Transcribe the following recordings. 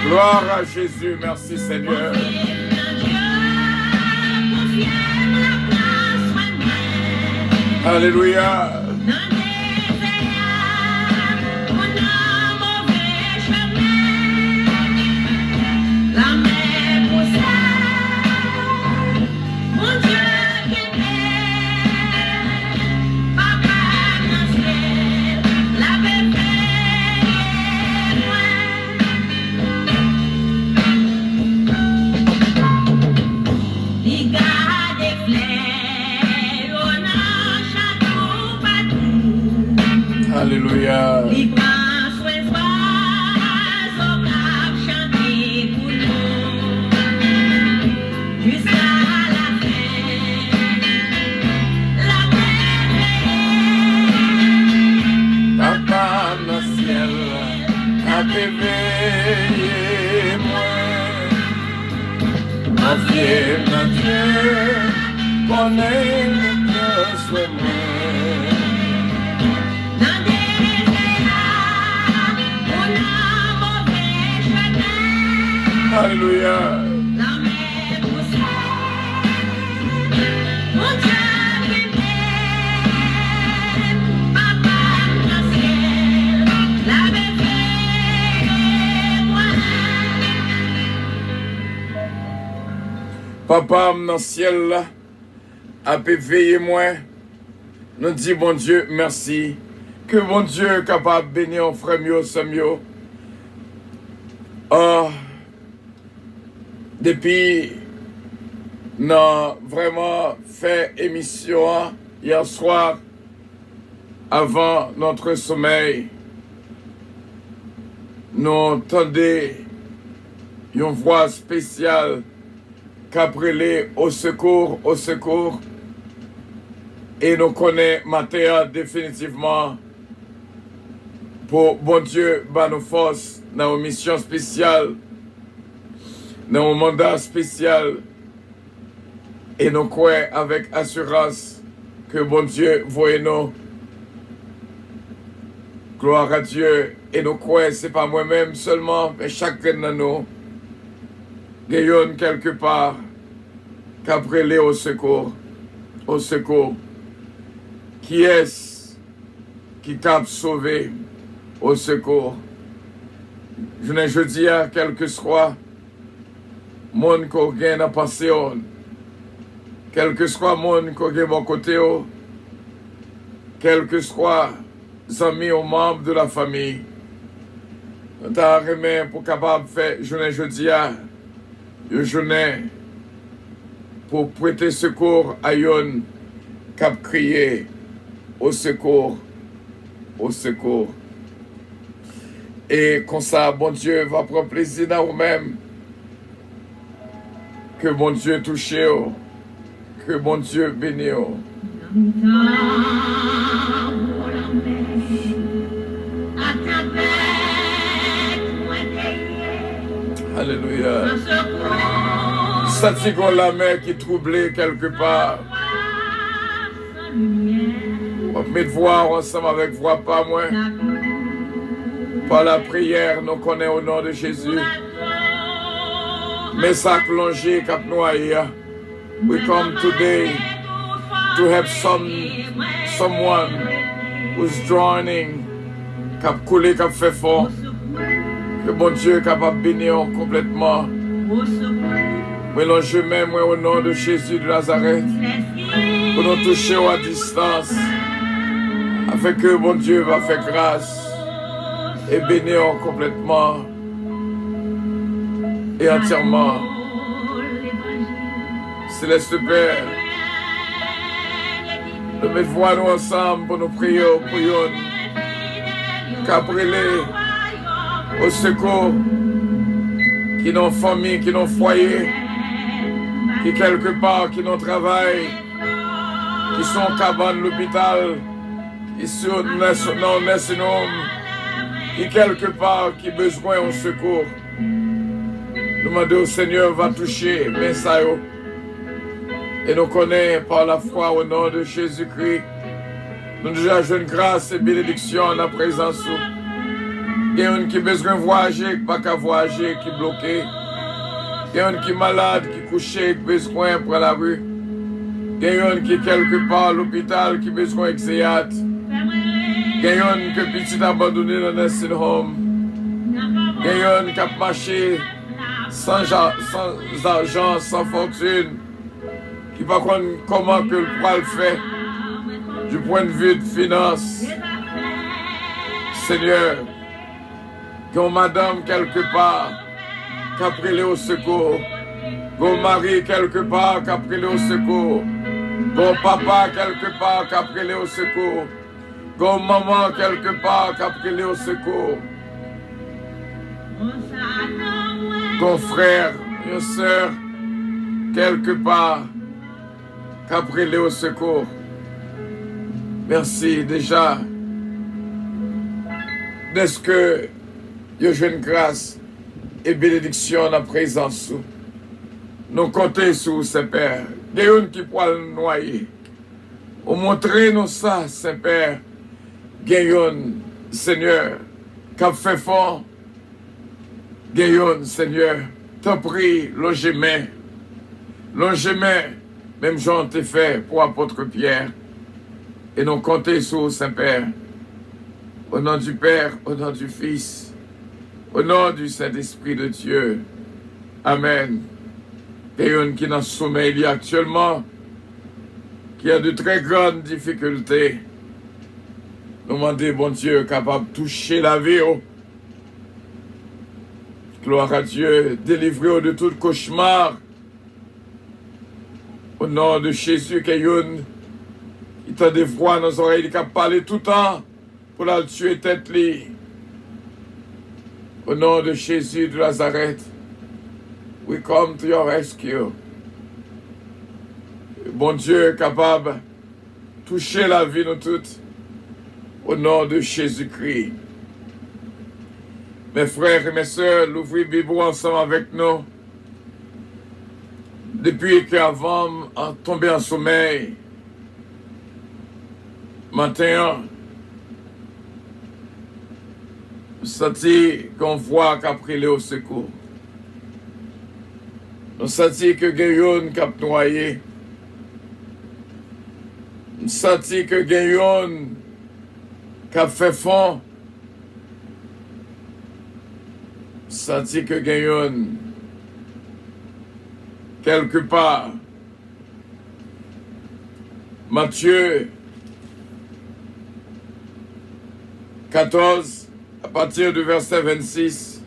Gloire à Jésus, merci Seigneur. Alléluia. Alléluia. Papa dans le ciel, a éveillé moi. Confiez dans Dieu, connais le souhait moi. Alléluia. Papa dans le ciel là, a éveillé moi. Nous dit bon Dieu merci. Que bon Dieu est capable de bénir frère mieux, Samuel. Depuis nous vraiment fait émission hier soir avant notre sommeil, nous entendons une voix spéciale qui appelait au secours, et nous connaissons Mathéa définitivement pour bon Dieu, nos forces dans une mission spéciale, dans un mandat spécial, et nous croyons avec assurance que bon Dieu voit nous. Gloire à Dieu. Et nous croyons, ce n'est pas moi-même seulement, mais chacun de nous, gagnons quelque part, qu'après au secours. Au secours. Qui est-ce qui t'a sauvé au secours? Je dis à quel que soit monde qu'on gagne à passer, quel que soit monde qu'on gagne bon côté, quel que soit amis ou membres de la famille, nous t'as remis pour capable de faire je dis à une journée pour prêter secours à yon cap crier au secours, au secours. Et comme ça, bon Dieu va prendre plaisir dans vous-même. Que bon Dieu touche, que bon Dieu bénisse. Alléluia. C'est la mer qui troublait quelque part. On peut voir ensemble avec voix pas moins. Par la prière, nous connaissons au nom de Jésus. Mais ça plongé cap noyé. We come today to have someone who's drowning, cap coulé, cap fait fort. Que bon Dieu est capable de bénir complètement. Mélange même au nom de Jésus de Nazareth. Pour nous toucher à distance. Afin que bon Dieu va faire grâce et bénir complètement et entièrement. Céleste Père, nous mettons nous ensemble pour nous prier pour eux. Qu'après au secours, qui n'ont famille, qui n'ont foyer, qui quelque part, qui n'ont travail, qui sont cabane l'hôpital, ici, nous laissons qui quelque part qui besoin de secours. Nous demandons au Seigneur va toucher mais ça et nous connaissons par la foi au nom de Jésus-Christ. Nous déjà jouons grâce et bénédiction en la présence. Il y a un qui a besoin de voyager, qui n'a pas voyager, qui est bloqué. Il y a un qui est malade, qui est couché, qui a besoin pour la rue. Il y a un qui est quelque part à l'hôpital, qui a besoin d'exéat. Il y a un qui est petit abandonné dans un nursing home. Il y a un qui a marché sans argent, sans fortune, qui ne sait pas comment que le pourra le faire du point de vue de finance. Seigneur, qu'on madame quelque part qui a pris au secours, qu'on mari quelque part qui a pris au secours, qu'on papa quelque part qui a pris au secours, qu'on maman quelque part qui a pris au secours, qu'on frère, une soeur quelque part qui a pris au secours. Merci déjà d'est-ce que il y a une grâce et bénédiction en la présence. Nous comptons sur Saint-Père. Il y a une qui peut le noyer. Au montrer nous ça, Saint-Père. Il y a une, Seigneur, qui a fait fort. Il y a une, Seigneur, t'as pris logement. Logement, même Jean t'a fait pour apôtre Pierre. Et nous comptons sur Saint-Père. Au nom du Père, au nom du Fils, au nom du Saint-Esprit de Dieu. Amen. Il y a une qui est dans le sommeil actuellement, qui a de très grandes difficultés. Nous demandons, bon Dieu, capable de toucher la vie. Gloire à Dieu, délivrer de tout cauchemar. Au nom de Jésus, qu'il y a une qui t'a des voix dans les oreilles, qui a parlé tout le temps pour la tuer tête li. Au nom de Jésus de Nazareth, we come to your rescue. Bon Dieu capable de toucher la vie de nous toutes. Au nom de Jésus-Christ. Mes frères et mes sœurs, l'ouvrir Bible ensemble avec nous. Depuis qu'avant de tomber en sommeil, matin, nous senti qu'on voit qu'a pris au secours. Nous senti que Guéyon qu'a noyé. Nous senti que Guéyon qu'a fait fond. Nous senti que Guéyon quelque part. Matthieu 14, à partir du verset 26.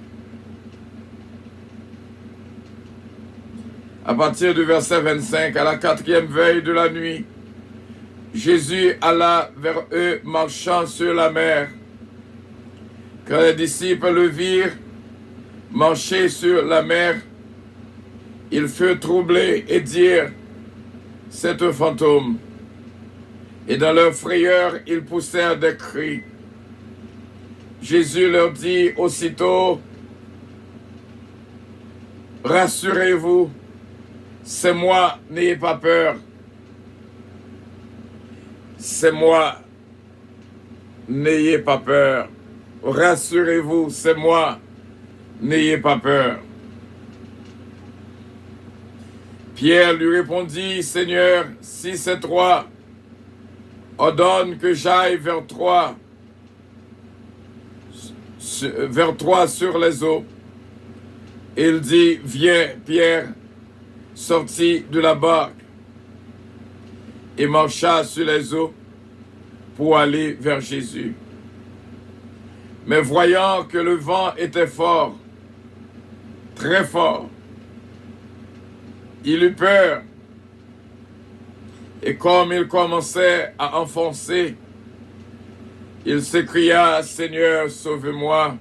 À partir du verset 25, à la 4e veille de la nuit, Jésus alla vers eux marchant sur la mer. Quand les disciples le virent marcher sur la mer, ils furent troublés et dirent, c'est un fantôme. Et dans leur frayeur, ils poussèrent des cris. Jésus leur dit aussitôt, rassurez-vous, c'est moi, n'ayez pas peur. C'est moi, n'ayez pas peur. Rassurez-vous, c'est moi, n'ayez pas peur. Pierre lui répondit, Seigneur, si c'est toi, ordonne que j'aille vers toi sur les eaux. Il dit, viens, Pierre, sortit de la barque et marcha sur les eaux pour aller vers Jésus. Mais voyant que le vent était fort, très fort, il eut peur. Et comme il commençait à enfoncer, il s'écria, Seigneur, sauve-moi.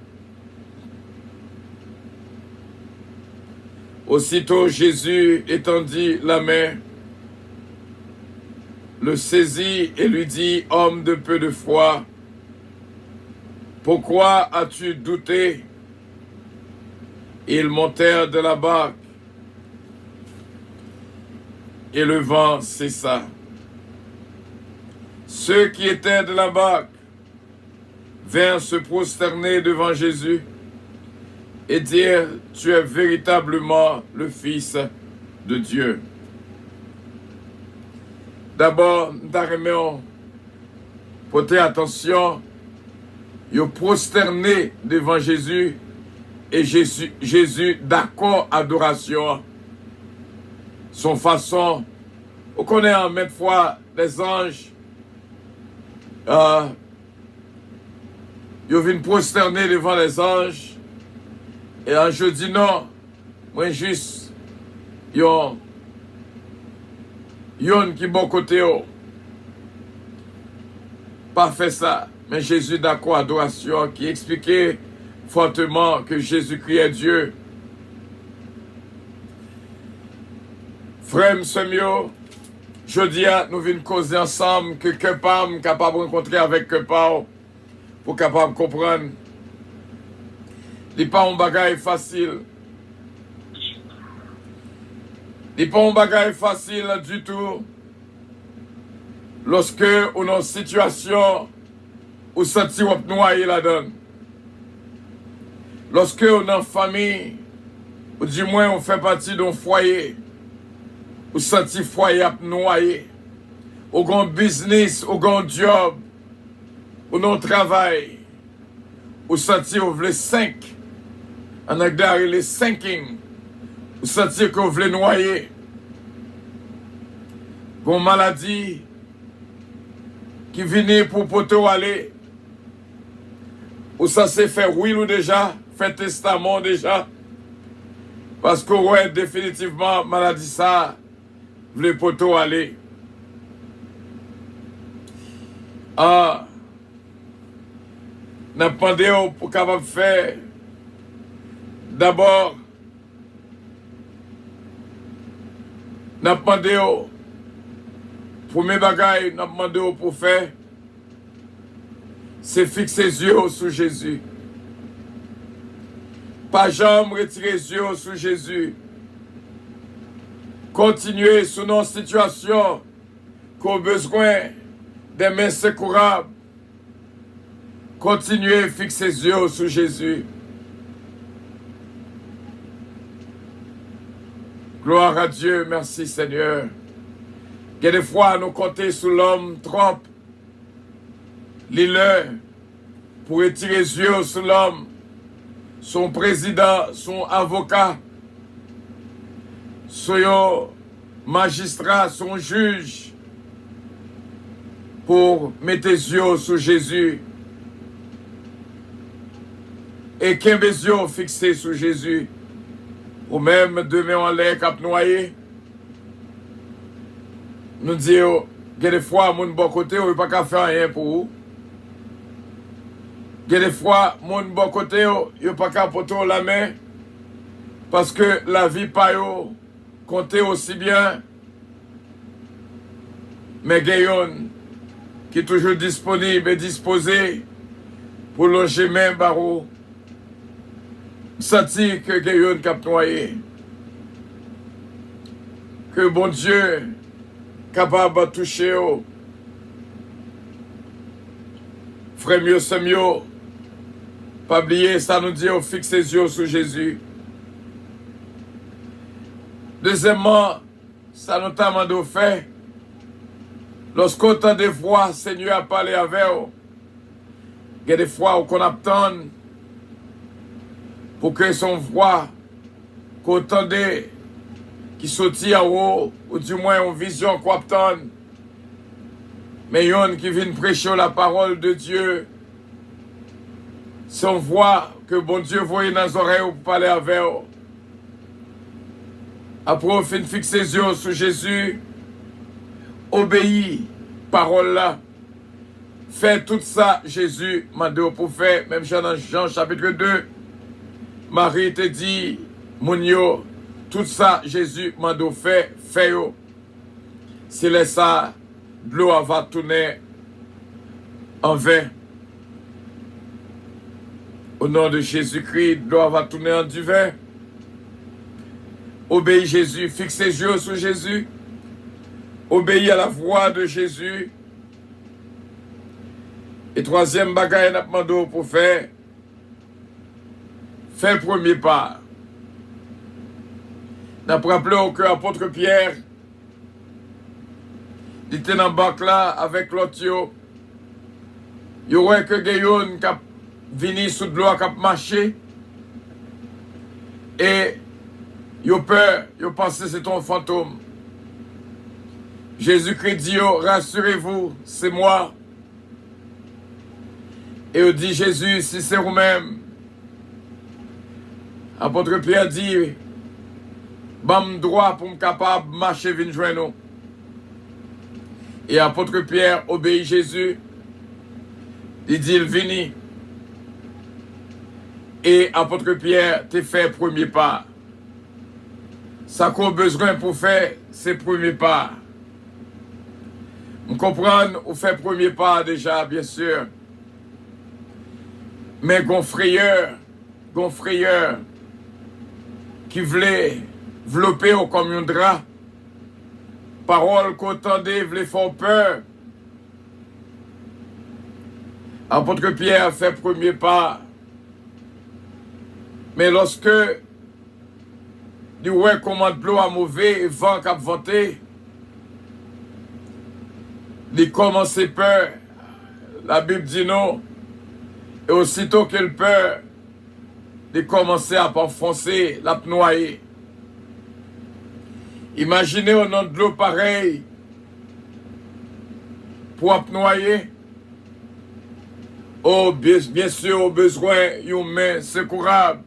Aussitôt Jésus étendit la main, le saisit et lui dit, homme de peu de foi, pourquoi as-tu douté? Ils montèrent de la barque et le vent cessa. Ceux qui étaient de la barque vinrent se prosterner devant Jésus et dire, tu es véritablement le Fils de Dieu. D'abord, nous porter attention, ils prosterné devant Jésus et Jésus d'accord adoration. Son façon, on connaît en maintes fois les anges, ils viennent prosterner devant les anges et un jour dit non, moi juste, yon qui bon côté, pas fait ça. Mais Jésus d'accord adoration qui expliquait fortement que Jésus-Christ est Dieu. Frère Semio, je dis à nous venons causer ensemble que Kepam capable de rencontrer avec Kepao pour capable de comprendre. Ce n'est pas un bagage facile. Ce n'est pas un bagage facile du tout. Lorsque on est en situation où senti ou noyé la donne. Lorsque on est en famille, ou du moins on fait partie d'un foyer, ou senti foyer noyé, ou grand business, ou grand job, ou non travail, ou senti ou vle 5, en anglais les sinking, ou senti que vous voulez noyer, gon maladie qui vient pour poter aller, ou ça s'est fait oui ou déjà, fait testament déjà, parce que ouais, définitivement, maladie ça, voulait poter aller. Ah, n'a pas demandé pour capable faire, d'abord, n'a pas demandé premier bagaille, n'a pas demandé pour faire, c'est fixer les yeux sur Jésus. Pas jamais retirer les yeux sur Jésus. Continuer sur nos situations qu'on a besoin des mains secourables. Continuer à fixer les yeux sur Jésus. Gloire à Dieu, merci Seigneur. Il y a des fois, nous comptons sur l'homme trop. L'île pour retirer les yeux sur l'homme, son président, son avocat, son magistrat, son juge, pour mettre les yeux sur Jésus. Et qu'un des yeux fixés sur Jésus, ou même demain en l'air cap noyé, nous disons, il y a des fois, mon bon côté, on ne peut pas faire rien pour vous. Il y a des fois, mon bon côté, il ne peut pas porter la main, parce que la vie pas compte aussi bien. Mais Gayon, qui est toujours disponible et disposé pour loger même barreau, senti que Gayon cap noyé. Que bon Dieu capable de toucher. Frère mieux, c'est mieux. Pas oublier, ça nous dit, on fixe les yeux sur Jésus. Deuxièmement, ça nous t'a demandé de faire. Lorsqu'on entend des voix, Seigneur a parlé avec vous. Il y a des fois où on attend pour que son voix, qu'on entendait, qui sortit à haut, ou du moins une vision qu'on attend. Mais il y en a qui viennent prêcher la parole de Dieu. Son voix que bon Dieu voyait dans les oreilles pour parler avec vous. Après, on fait fixer les yeux sur Jésus. Obéis, parole là. Fais tout ça, Jésus m'a dit pour faire. Même dans Jean chapitre 2, Marie te dit, Mounio, tout ça, Jésus m'a dit fais, fais-yo. C'est ça. de l'eau va tourner en vin. Au nom de Jésus-Christ, de l'eau va tourner en du vin. Obéis Jésus, fixe les yeux sur Jésus. Obéis à la voix de Jésus. Et troisième bagaille, n'a demandé pour faire le premier pas. N'a rappelé que l'apôtre Pierre, il était dans le bac là avec l'autre. Il y aurait que Gayon qui a venu sous de l'eau, qui a marché. Et il a peur, il a pensé que c'est un fantôme. Jésus-Christ dit, rassurez-vous, c'est moi. Et il dit, Jésus, si c'est vous-même. Apôtre Pierre dit, bam droit pour me capable de marcher venir joindre nous. Et apôtre Pierre obéit Jésus. Il dit, il vini. Et apôtre Pierre t'a fait premier pas. Ça qu'on a besoin pour faire, c'est premier pas. On comprend, on fait premier pas déjà, bien sûr. Mais gonfrayeur, qui voulait vlopper au comme un drap, parole qu'on entendait, voulait faire peur. Apôtre Pierre fait premier pas. Mais lorsque il voit comment de l'eau a mauvais et vent qui a vanté, il commence peur. La Bible dit non. Et aussitôt qu'il peur, il commence à enfoncer, la noyer. Imaginez au nom de l'eau pareil pour noyer. Oh, bien sûr, au besoin, une main secourable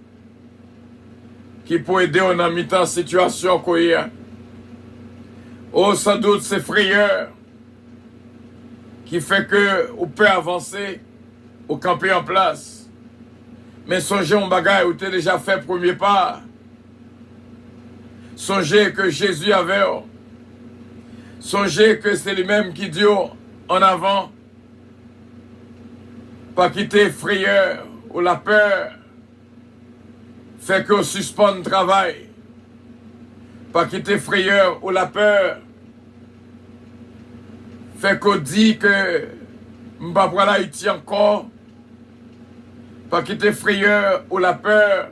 qui peut aider en mi-temps situation qu'on y a. Oh, sans doute, c'est frayeur qui fait que on peut avancer, ou camper en place. Mais songez un bagage où tu as déjà fait premier pas. Songez que Jésus avait. Songez que c'est lui-même qui dit en avant. Pas quitter frayeur ou la peur. Fait qu'on suspend le travail. Pas quitter frayeur ou la peur. Fait qu'on dit que m'pa pour l'Haïti encore. Pas quitter frayeur ou la peur.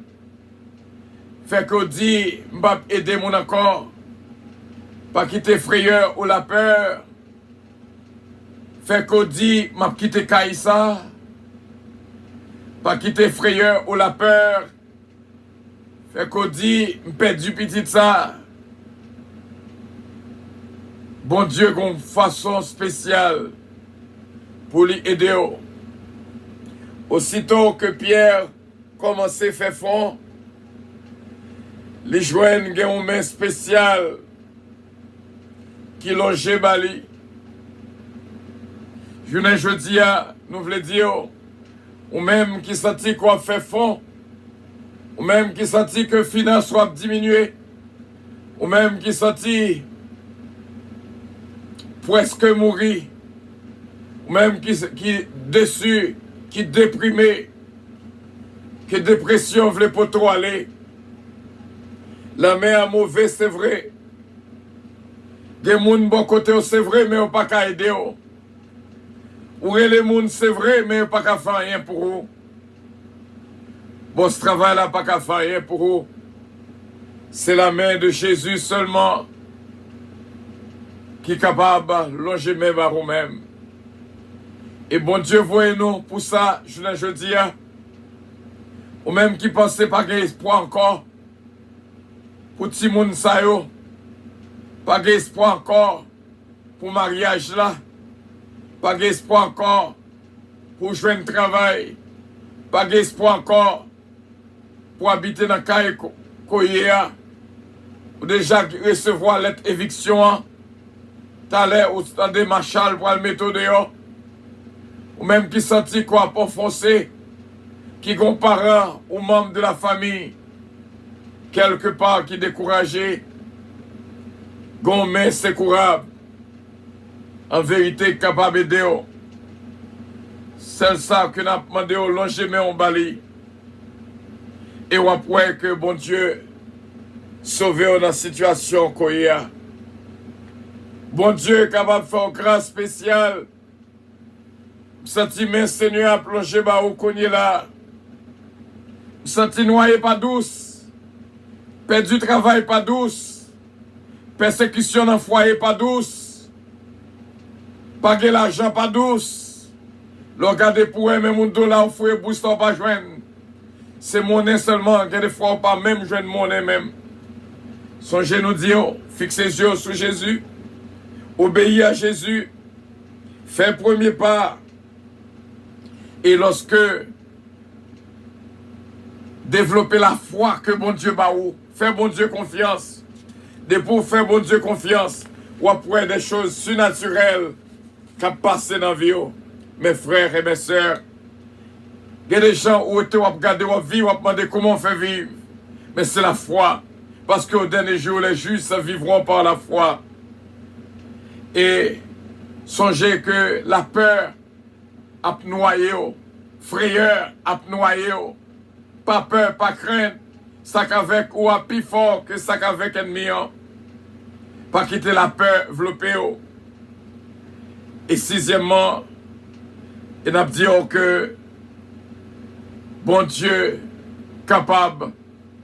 Fait qu'on dit m'pa aider mon encore. Pas quitter frayeur ou la peur. Fait qu'on dit m'a quitter Kaïsa. Pas quitter frayeur ou la peur. Fait qu'on dit m'perd du petit ça. Bon Dieu, qu'on façon spéciale pour lui aider. Aussitôt que Pierre commençait à faire fond, les joignent une main spéciale qui longeait Bali. Je dis à nous voulons dire, ou même qui sentit qu'on fait fond, ou même qui sentit que finance soit diminuée, ou même qui sentit presque mourir, ou même qui déçu, qui déprimé, que dépression voulait pas trop aller. La main a mauvais, c'est vrai. Des gens bon côté, c'est vrai, mais on pas qu'à aider. Ou les gens, c'est vrai, mais on pas qu'à faire rien pour eux. Bon, ce travail-là, pas qu'à faire rien pour eux. C'est la main de Jésus seulement qui est capable de longer même à vous-même. Et bon Dieu, voyez-nous pour ça, je dis, ou même qui pensait pas qu'il y a espoir encore, pour tout le monde, ça y est, pas d'espoir encore pour le mariage là, pas d'espoir encore pour jouer un travail, pas d'espoir encore pour habiter dans le caille Koyea, ou déjà recevoir l'être éviction, t'as l'air ou t'as des marshals pour le mettre dehors, ou même qui sentit quoi pour foncer, qui ont parents ou membres de la famille, quelque part qui découragé, gon main secourable. en vérité capable d'aider. Celle ça que n'a demandé au longer mais on bali. Et on après que bon Dieu sauve dans la situation qu'on y a. Bon Dieu capable de faire une grâce spéciale. Senti mes Seigneur à plonger ba ou qu'on y là. Senti noyé pas douce. Perdu travail pas douce. Persécution dans foyer pas douce. Paguer l'argent pas douce. Le regarder pour eux, même un dollar, il faut booster pas joindre. C'est monnaie seulement, que des fois, pas même joindre monnaie même. Songez nous dire, fixez les yeux sur Jésus, obéir à Jésus, faire premier pas. Et lorsque développer la foi que bon Dieu bat ou, faire bon Dieu confiance. De pour faire bon Dieu confiance, ou après des choses surnaturelles qui passent dans la vie. Mes frères et mes sœurs, il y a des gens où tu regardes leur vie, ou demander comment on fait vivre. Mais c'est la foi. Parce qu'au dernier jour, les justes vivront par la foi. Et songez que la peur a noyé, frayeur a noyé, pas peur, pas crainte, ça qu'avec ou à plus fort que ça qu'avec ennemi. Pas quitter la peur, développer. Et sixièmement, il a dit que bon Dieu capable de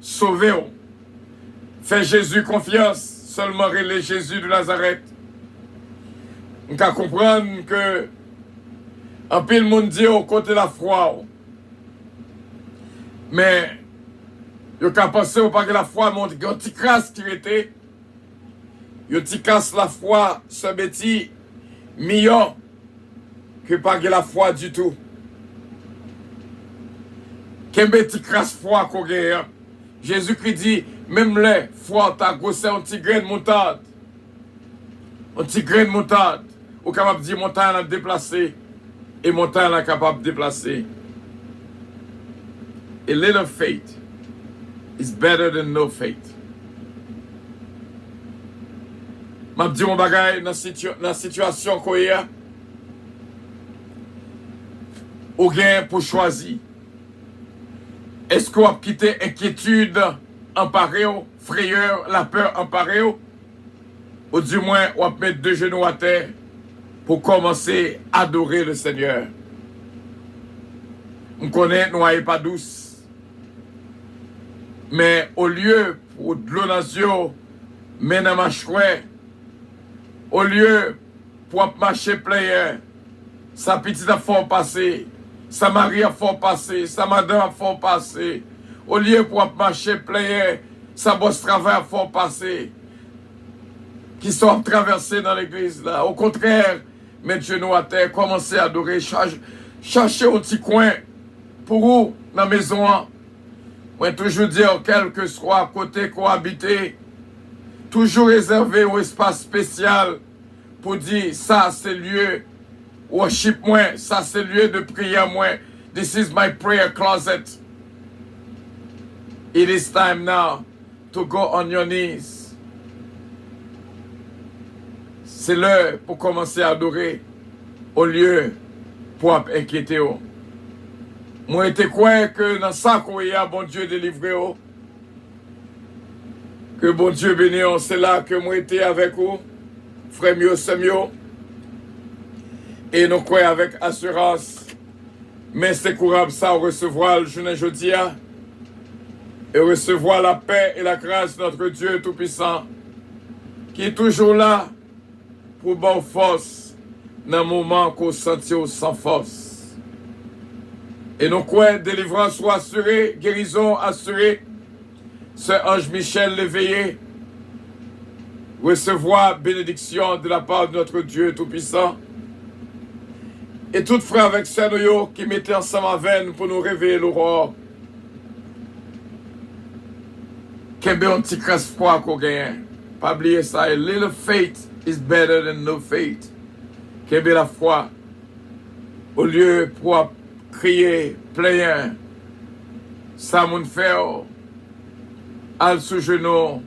sauver. Fait Jésus confiance, seulement relais Jésus de Nazareth. On peut comprendre que un peu le monde dit au côté de la foi. Mais il a pensé au pas que la foi montre qu'il y a un petit crasse qui était. Il y a un petit casse la foi, ce bêtis, million, que pas que la foi du tout. Quel petit crasse foi qu'on gagne. Jésus-Christ dit, même les foi, t'as gossé un petit grain de moutarde. Un petit grain de moutarde. Ou capable de dire montagne à déplacer. Et montagne est capable de déplacer. A little faith is better than no faith. Je dis mon bagage dans la situation qu'on y a. Ou gain pour choisir. Est-ce qu'on va quitter inquiétude en pareil, frayeur, la peur en pareil? Ou du moins, on va mettre deux genoux à terre pour commencer à adorer le Seigneur. On connaît, nous n'avons pas douce. Mais au lieu pour de l'eau dans les yeux, mais dans ma chouette, au lieu pour marcher plein, sa petite a fort passer, sa mari a fort passer, sa madame a fort passer, au lieu pour marcher plein, sa bosse travail a fort passer, qui sont traversés dans l'église là. Au contraire, mettre genoux à terre, commencer à adorer, chercher un petit coin pour vous dans la maison. Moi, toujours dire, quel que soit à côté qu'on habite, toujours réserver un espace spécial pour dire, ça c'est lieu worship moi, ça c'est lieu de prière moi. This is my prayer closet. It is time now to go on your knees. C'est l'heure pour commencer à adorer au lieu pour inquiéter. Moi, je crois que dans ça qu'il y a, bon Dieu délivré. Que bon Dieu béni, c'est là que moi j'étais avec vous. Frère mieux, c'est mieux. Et nous croyons avec assurance. Mais c'est courable ça, recevoir le journée jeudi. Et recevoir la paix et la grâce de notre Dieu Tout-Puissant. Qui est toujours là pour bonne force dans le moment qu'on sentit sans force. Et nous croyons délivrance soit assurée, guérison assurée. Ce ange Michel l'éveillé, recevoir bénédiction de la part de notre Dieu Tout-Puissant. Et tout frère avec sœur qui mettaient ensemble en veine pour nous réveiller l'aurore. Qu'il y ait un petit crasse froid qu'on gagne. Pas oublier ça. A little faith is better than no faith. Qu'il y ait la foi. Au lieu pour crier, plein, ça moun fait, al sous genou,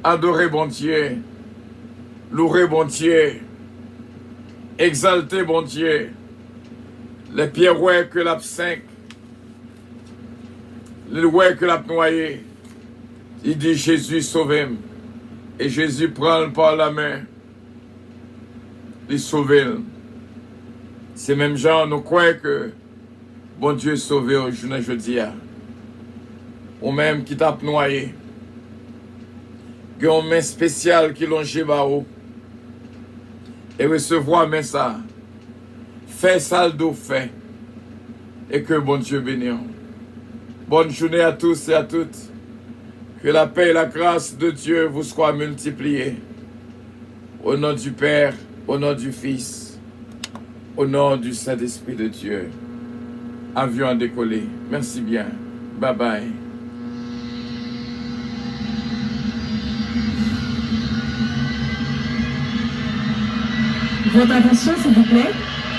adorer bon Dieu, louer bon Dieu, Exalté, bon Dieu. Les pierres ouais que l'a 5. Les ouais que l'a noyé. Il dit Jésus sauve-moi. Et Jésus prend par la main. Il sauve. C'est même genre, nous croyons que bon Dieu sauve aujourd'hui. Ou même qui t'a noyé. Il y a une main spéciale qui longe barreau. Et recevoir mais ça. Fais ça le fait. Et que bon Dieu bénisse. Bonne journée à tous et à toutes. Que la paix et la grâce de Dieu vous soient multipliées. Au nom du Père, au nom du Fils, au nom du Saint-Esprit de Dieu. Avion à décoller. Merci bien. Bye bye. Votre attention, s'il vous plaît.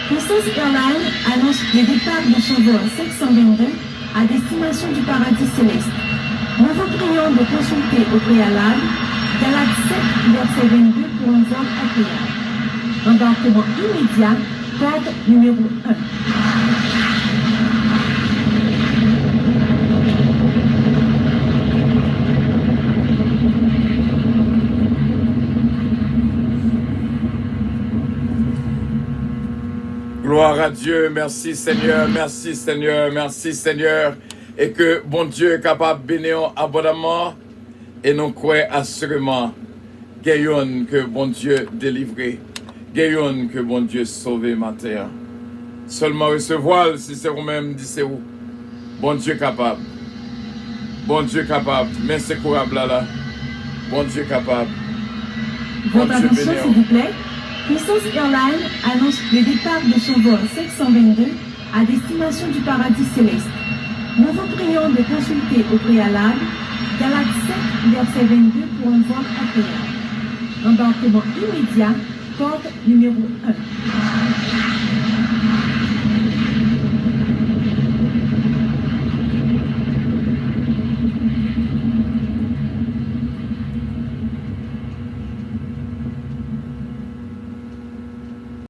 Constance Airlines annonce le départ de son vol 722 à destination du paradis céleste. Nous vous prions de consulter au préalable Galates 7, verset 22 pour un vol agréable. Embarquement immédiat, code numéro 1. Gloire à Dieu, merci Seigneur, merci Seigneur, merci Seigneur. Et que bon Dieu est capable de bénir abondamment. Et nous croyons assurément que bon Dieu délivré. Que bon Dieu sauvé ma terre. Seulement recevoir si c'est vous-même, dit c'est où. Bon Dieu capable. Bon Dieu capable. Mais c'est courable là. Bon Dieu capable. Votre attention s'il vous plaît. Constance Airlines annonce le départ de son vol 722 à destination du paradis céleste. Nous vous prions de consulter au préalable Galates 7, verset 22 pour un vol agréable. Embarquement immédiat, code numéro 1.